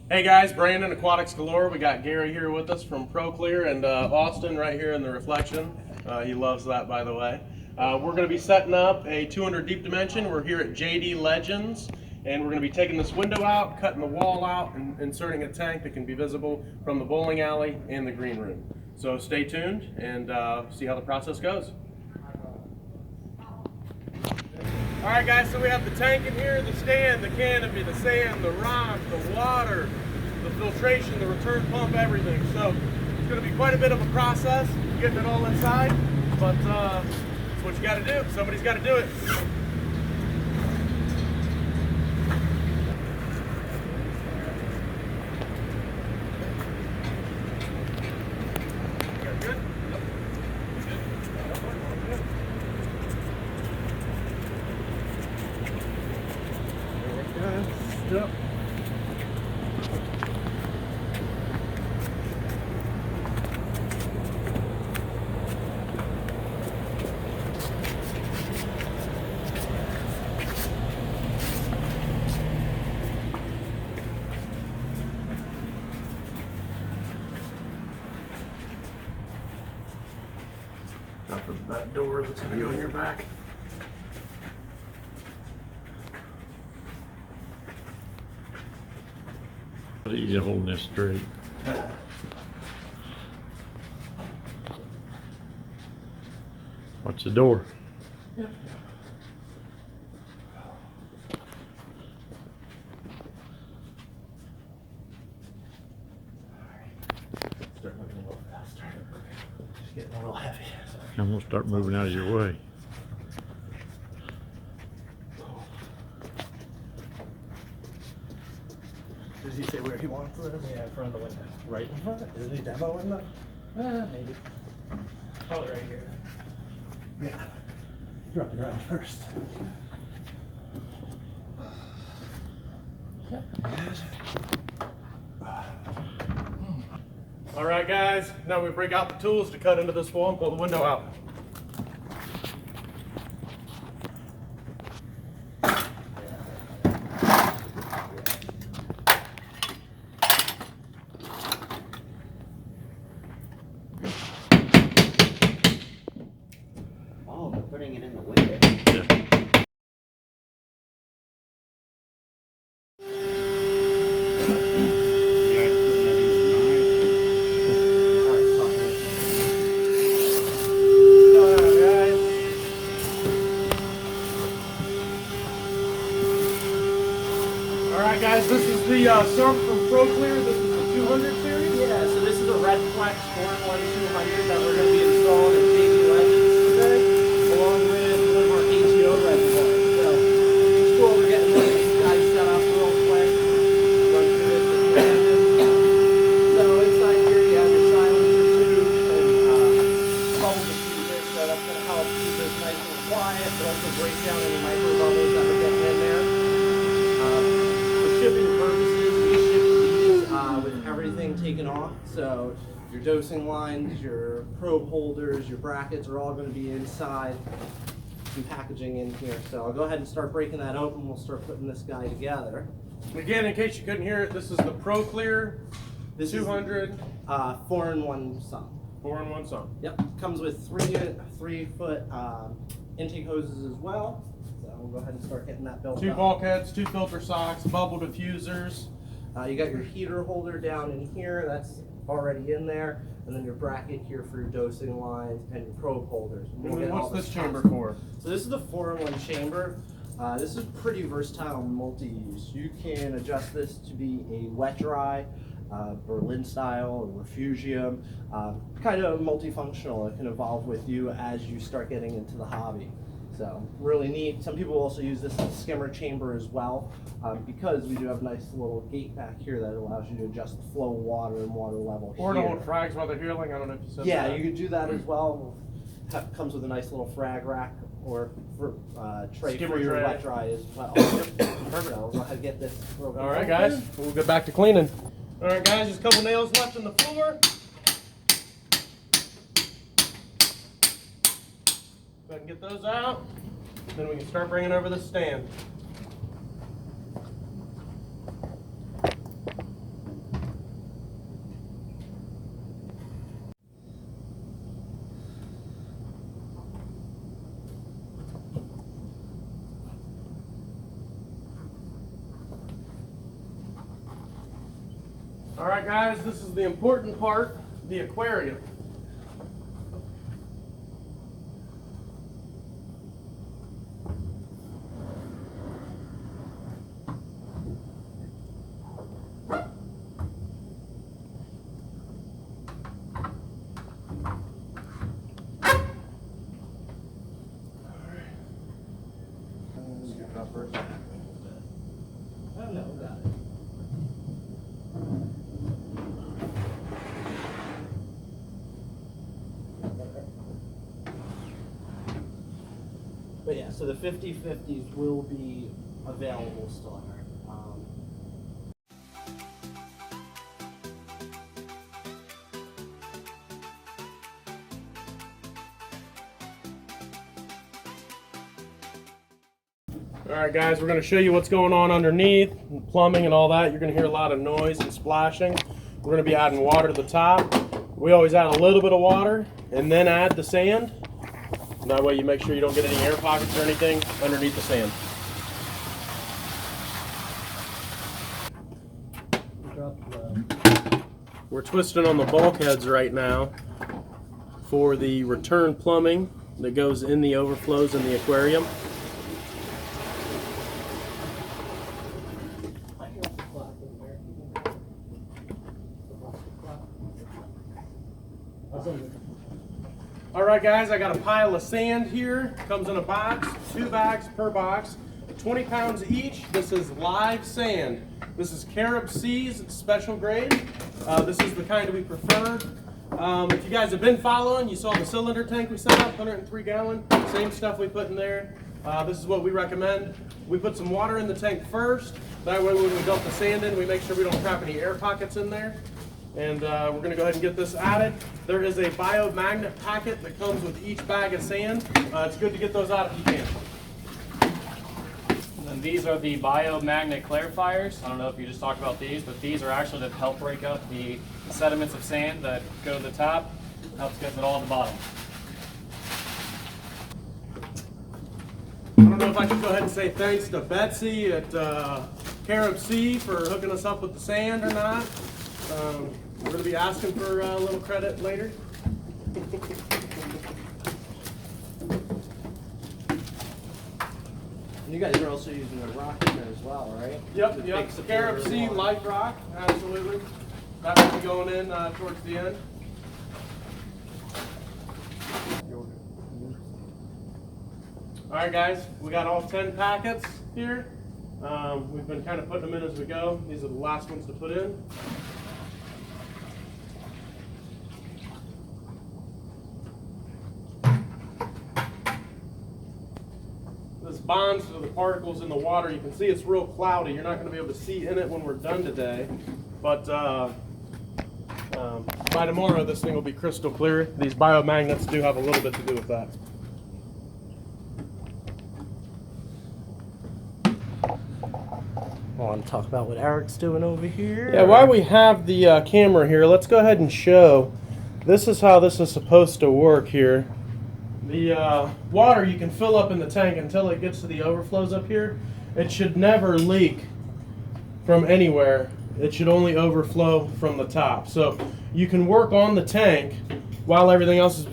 Hey guys, Brandon, Aquatics Galore. We got Gary here with us from ProClear, and Austin right here in the reflection. He loves that, by the way. We're going to be setting up a 200 deep dimension. We're here at J.D Legends, and we're going to be taking this window out, cutting the wall out, and inserting a tank that can be visible from the bowling alley and the green room. So stay tuned and see how the process goes. All right, guys, so we have the tank in here, the stand, the canopy, the sand, the rock, the water, the filtration, the return pump, everything. So it's going to be quite a bit of a process getting it all inside, but it's what you got to do. Somebody's got to do it. Good? Yep. Open that door that's going to go in your back. Easy holding this straight. Watch the door. Yep. Start moving a little faster. Just getting a little heavy. I'm gonna start moving out of your way. Does he say where he wants it? Yeah, in front of the window. Right in front? Is he demo window? Maybe. Probably right here. Yeah. Drop the ground first. All right, guys. Now we break out the tools to cut into this wall and pull the window out. Oh, they're putting it in the window. Yeah. Alright guys, this is the sump from ProClear. This is the 200 series. Yeah, so this is a Red Flex 41200 that we're going to be installing in J.D Legends today, along with one of our ATO reservoirs. So, it's cool, we're getting these guys set up real quick. Run through this with Brandon. So, inside here you have your silencer tube and bubble diffuser, so that's going to help keep this nice and quiet, but also break down any micro bubbles that are getting in there. Shipping purposes, we ship these with everything taken off. So your dosing lines, your probe holders, your brackets are all going to be inside and packaging in here. So I'll go ahead and start breaking that open. We'll start putting this guy together. Again, in case you couldn't hear it, this is the ProClear This 200 is 4-in-1 sump. 4-in-1 sump. Yep, comes with 3-foot intake hoses as well. So we'll go ahead and start getting that built 2 up. bulkheads, 2 filter socks, bubble diffusers. You got your heater holder down in here, that's already in there, and then your bracket here for your dosing lines and your probe holders. And we'll get all What's this chamber constant. for? So this is the 4-in-1 chamber. This is pretty versatile and multi-use. You can adjust this to be a wet-dry, Berlin style, or refugium, kind of multifunctional. It can evolve with you as you start getting into the hobby. So really neat. Some people also use this as a skimmer chamber as well, because we do have a nice little gate back here that allows you to adjust the flow of water and water level Or to here. hold frags while they're healing. I don't know if you said Yeah, that. you could do that as well. Comes with a nice little frag rack or tray Skimmer for your tray. wet dry as well. Perfect. I'll go ahead and get this. All right, guys. We'll get back to cleaning. All right, guys. Just a couple nails left in the floor. Go ahead and get those out. Then we can start bringing over the stand. All right, guys, this is the important part, the aquarium. But yeah, so the 50/50s will be available still. All right, guys, we're going to show you what's going on underneath, plumbing and all that. You're going to hear a lot of noise and splashing. We're going to be adding water to the top. We always add a little bit of water and then add the sand. That way you make sure you don't get any air pockets or anything underneath the sand. We're twisting on the bulkheads right now for the return plumbing that goes in the overflows in the aquarium. All right, guys, I got a pile of sand here. Comes in a box, 2 bags per box, 20 pounds each. This is live sand. This is Carib Sea's special grade. This is the kind we prefer. If you guys have been following, you saw the cylinder tank we set up, 103 gallon, same stuff we put in there. This is what we recommend. We put some water in the tank first. That way when we dump the sand in, we make sure we don't trap any air pockets in there. And we're going to go ahead and get this added. There is a biomagnet packet that comes with each bag of sand. It's good to get those out if you can. And these are the biomagnet clarifiers. I don't know if you just talked about these, but these are actually to help break up the sediments of sand that go to the top. Helps get it all at the bottom. I don't know if I should go ahead and say thanks to Betsy at Carib Sea for hooking us up with the sand or not. We're going to be asking for a little credit later. You guys are also using a rock in there as well, right? Yep. Carib Sea Life Rock, absolutely. That will be going in towards the end. All right, guys, we got all 10 packets here. We've been kind of putting them in as we go. These are the last ones to put in. This bonds to the particles in the water. You can see it's real cloudy. You're not going to be able to see in it when we're done today. But by tomorrow, this thing will be crystal clear. These biomagnets do have a little bit to do with that. I want to talk about what Eric's doing over here. Yeah, while we have the camera here, let's go ahead and show. This is how this is supposed to work here. The water you can fill up in the tank until it gets to the overflows up here. It should never leak from anywhere. It should only overflow from the top. So you can work on the tank while everything else is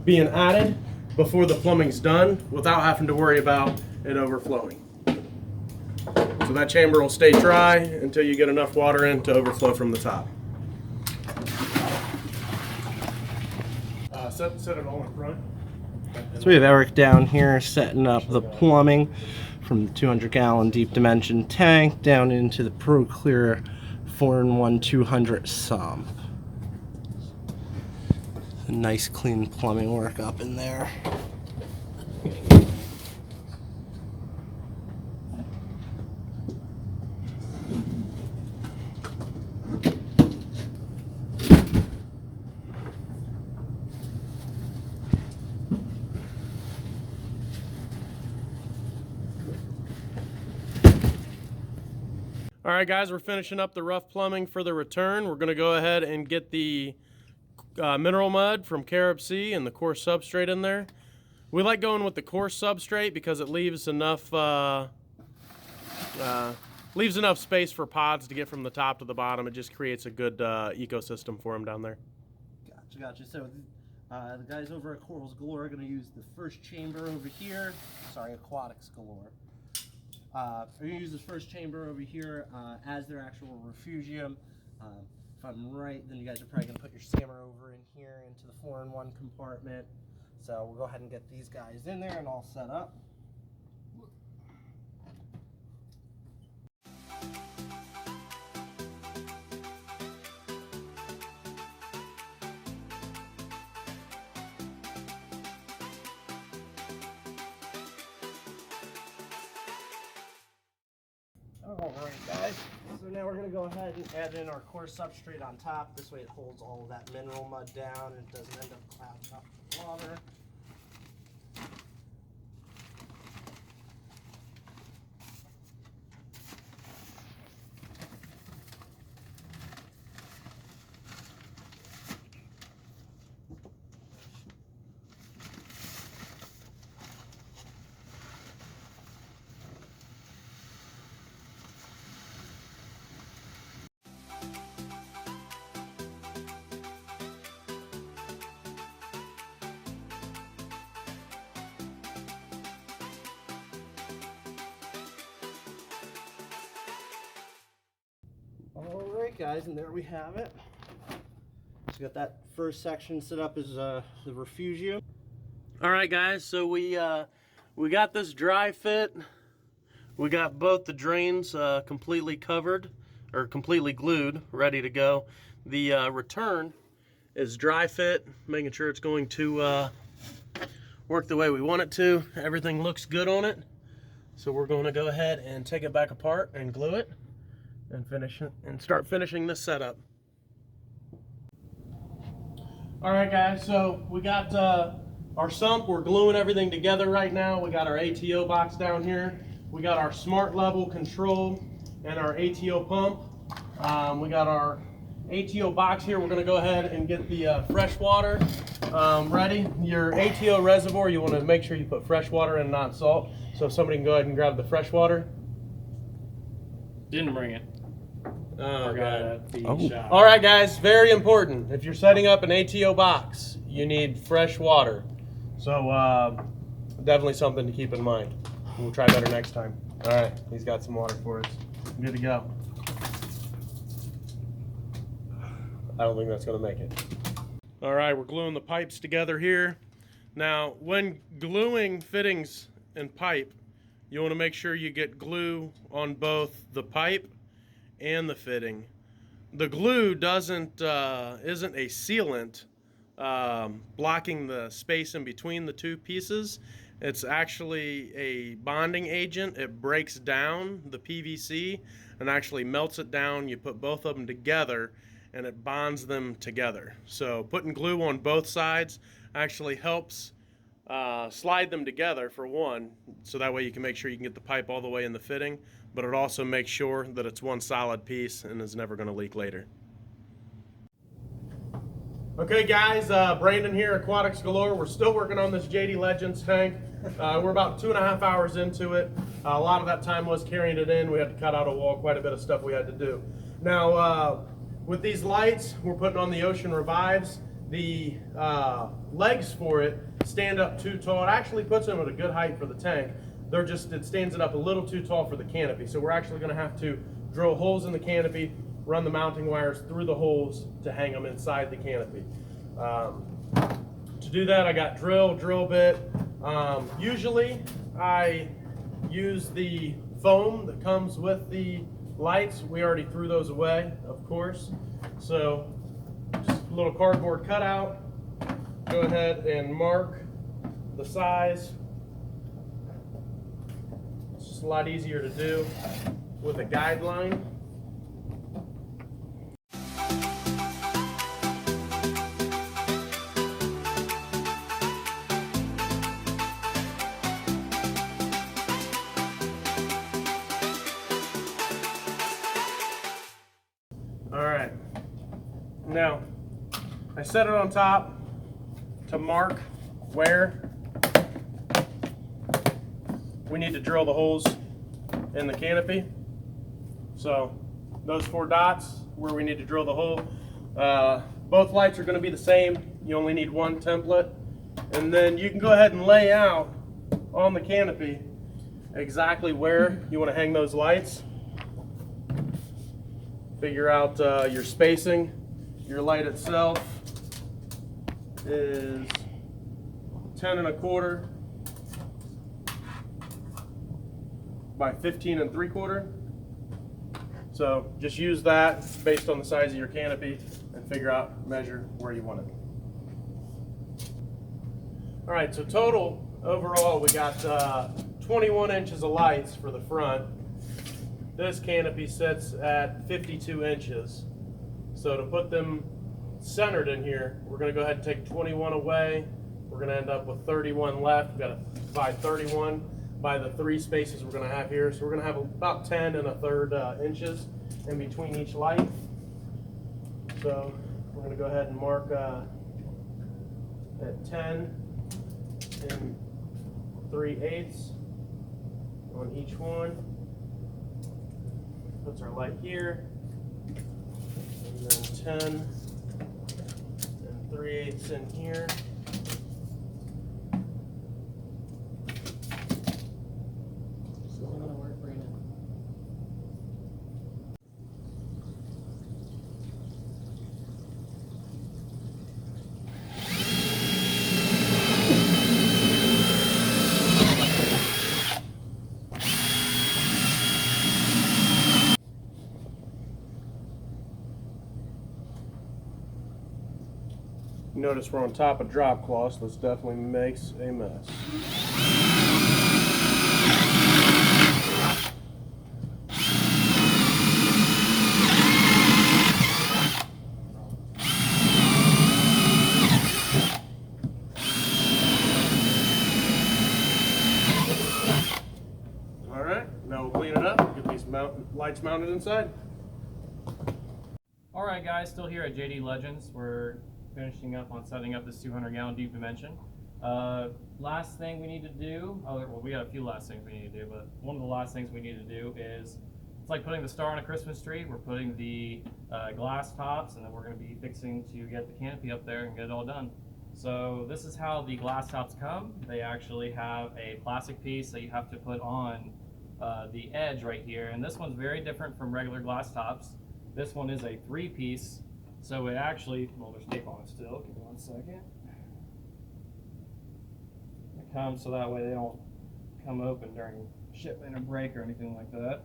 being added before the plumbing's done without having to worry about it overflowing. So that chamber will stay dry until you get enough water in to overflow from the top. Set it all in front. So we have Eric down here setting up the plumbing from the 200-gallon deep dimension tank down into the ProClear 4-in-1 200 sump. A nice clean plumbing work up in there. All right, guys, we're finishing up the rough plumbing for the return. We're going to go ahead and get the mineral mud from Carib Sea and the coarse substrate in there. We like going with the coarse substrate because it leaves enough leaves enough space for pods to get from the top to the bottom. It just creates a good ecosystem for them down there. Gotcha. So the guys over at Corals Galore are going to use the first chamber over here. Sorry, Aquatics Galore. Are going to use this first chamber over here as their actual refugium. If I'm right, then you guys are probably going to put your salmon over in here into the 4-in-1 compartment. So we'll go ahead and get these guys in there and all set up. Alright guys, so now we're going to go ahead and add in our coarse substrate on top. This way it holds all of that mineral mud down and it doesn't end up clouding up the water. Alright guys, and there we have it. So we got that first section set up as the refugium. All right, guys. So we got this dry fit. We got both the drains completely covered or completely glued, ready to go. The return is dry fit, making sure it's going to work the way we want it to. Everything looks good on it. So we're going to go ahead and take it back apart and glue it and finish it and start finishing this setup. All right, guys. So we got our sump. We're gluing everything together right now. We got our ATO box down here. We got our smart level control and our ATO pump. We got our ATO box here. We're going to go ahead and get the fresh water ready. Your ATO reservoir, you want to make sure you put fresh water and not salt. So if somebody can go ahead and grab the fresh water. Didn't bring it. Oh, Forgot at the shop. All right, guys, very important. If you're setting up an ATO box, you need fresh water. So definitely something to keep in mind. We'll try better next time. All right, he's got some water for us. Good to go. I don't think that's going to make it. All right, we're gluing the pipes together here. Now, when gluing fittings and pipe, you want to make sure you get glue on both the pipe and the fitting. The glue isn't a sealant blocking the space in between the two pieces. It's actually a bonding agent. It breaks down the PVC and actually melts it down. You put both of them together and it bonds them together. So putting glue on both sides actually helps slide them together, for one, so that way you can make sure you can get the pipe all the way in the fitting, but it also makes sure that it's one solid piece and is never going to leak later. Okay guys, Brandon here, Aquatics Galore. We're still working on this J.D Legends tank. We're about 2.5 hours into it. A lot of that time was carrying it in. We had to cut out a wall, quite a bit of stuff we had to do. Now, with these lights we're putting on the Ocean Revives, the legs for it stand up too tall. It actually puts them at a good height for the tank. It stands it up a little too tall for the canopy. So we're actually going to have to drill holes in the canopy, run the mounting wires through the holes to hang them inside the canopy. To do that, I got drill bit. Usually I use the foam that comes with the lights. We already threw those away, of course. So just a little cardboard cutout. Go ahead and mark the size. It's just a lot easier to do with a guideline. All right, now I set it on top to mark where we need to drill the holes in the canopy. So those 4 dots where we need to drill the hole. Both lights are going to be the same. You only need one template. And then you can go ahead and lay out on the canopy exactly where you want to hang those lights. Figure out your spacing. Your light itself is 10 1/4 by 15 3/4. So just use that based on the size of your canopy and figure out, measure where you want it. All right, so total overall we got 21 inches of lights for the front. This canopy sits at 52 inches. So to put them centered in here, we're going to go ahead and take 21 away. We're going to end up with 31 left. We've got to divide 31 by the 3 spaces we're going to have here. So we're going to have about 10 1/3 inches in between each light. So we're going to go ahead and mark at 10 3/8 on each one. Puts our light here. And then 10 3/8 in here. Notice we're on top of drop cloth, so this definitely makes a mess. All right, now we'll clean it up, get these lights mounted inside. All right, guys, still here at J.D Legends. We're finishing up on setting up this 200-gallon deep dimension. Last thing we need to do, well, we got a few last things we need to do, but one of the last things we need to do is, it's like putting the star on a Christmas tree. We're putting the glass tops, and then we're going to be fixing to get the canopy up there and get it all done. So this is how the glass tops come. They actually have a plastic piece that you have to put on the edge right here, and this one's very different from regular glass tops. This one is a 3-piece. So it actually, well, there's tape on it still. Give me 1 second. It comes so that way they don't come open during shipment or break or anything like that.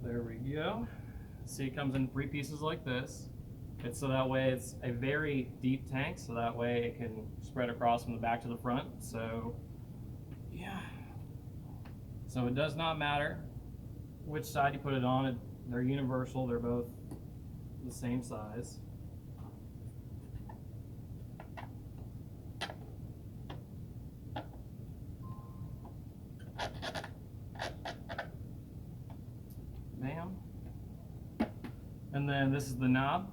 There we go. See, it comes in 3 pieces like this. It's so that way it's a very deep tank, so that way it can spread across from the back to the front. So, yeah. So it does not matter which side you put it on. They're universal. They're both the same size. Bam. And then this is the knob.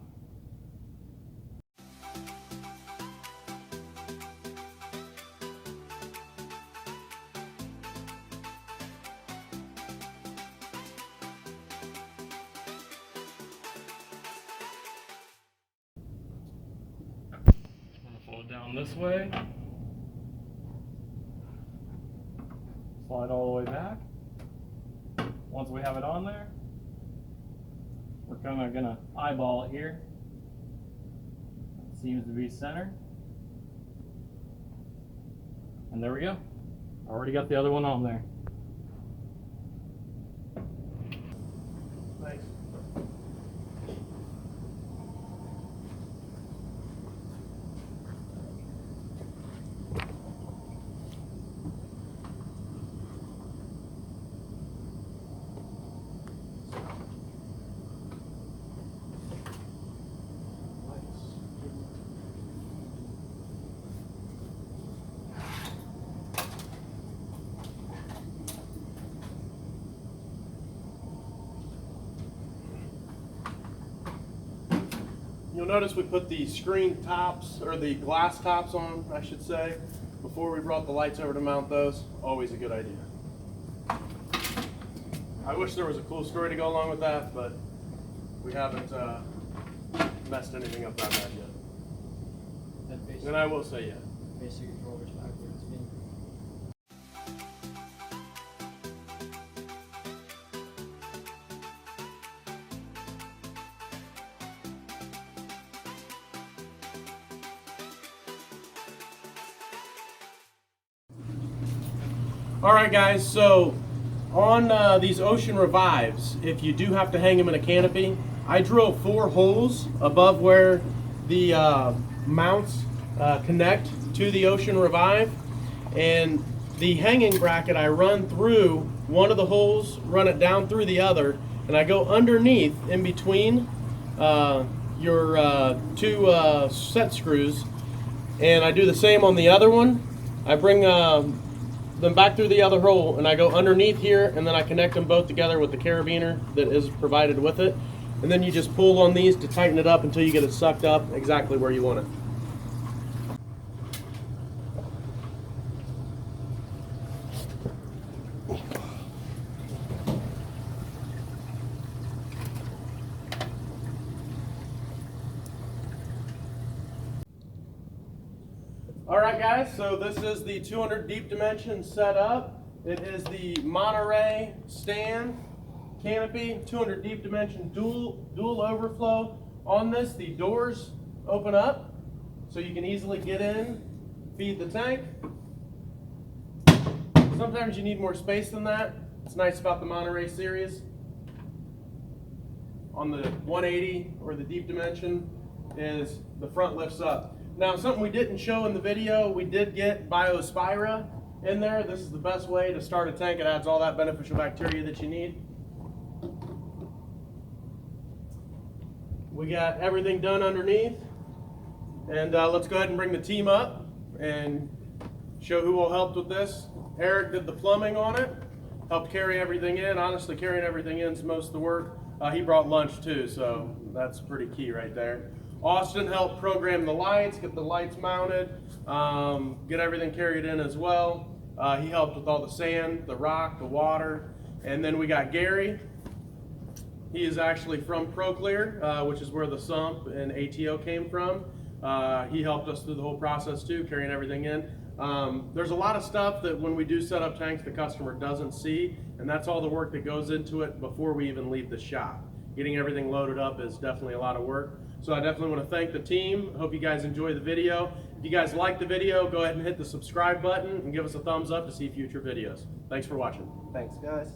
Down this way, slide all the way back. Once we have it on there, we're kind of gonna eyeball it here. It seems to be center, and there we go. Already got the other one on there. Thanks. You'll notice we put the screen tops, or the glass tops on, I should say. before we brought the lights over to mount those. Always a good idea. I wish there was a cool story to go along with that, but we haven't messed anything up that bad yet. And I will say yeah. Basically, controllers backwards. All right, guys, so on these Ocean Revives, if you do have to hang them in a canopy, I drill 4 holes above where the mounts connect to the Ocean Revive, and the hanging bracket I run through one of the holes, run it down through the other, and I go underneath in between your 2 set screws, and I do the same on the other one. I bring them back through the other hole, and I go underneath here, and then I connect them both together with the carabiner that is provided with it, and then you just pull on these to tighten it up until you get it sucked up exactly where you want it. Alright guys, so this is the 200 deep dimension set up. It is the Monterey stand, canopy, 200 deep dimension dual overflow. On this, the doors open up so you can easily get in, feed the tank. Sometimes you need more space than that. It's nice about the Monterey series. On the 180 or the deep dimension is the front lifts up. Now, something we didn't show in the video, we did get Biospira in there. This is the best way to start a tank. It adds all that beneficial bacteria that you need. We got everything done underneath. And let's go ahead and bring the team up and show who all helped with this. Eric did the plumbing on it, helped carry everything in. Honestly, carrying everything in is most of the work. He brought lunch too, so that's pretty key right there. Austin helped program the lights, get the lights mounted, get everything carried in as well. He helped with all the sand, the rock, the water. And then we got Gary. He is actually from ProClear, which is where the sump and ATO came from. He helped us through the whole process too, carrying everything in. There's a lot of stuff that when we do set up tanks, the customer doesn't see, and that's all the work that goes into it before we even leave the shop. Getting everything loaded up is definitely a lot of work. So I definitely want to thank the team. Hope you guys enjoy the video. If you guys like the video, go ahead and hit the subscribe button and give us a thumbs up to see future videos. Thanks for watching. Thanks, guys.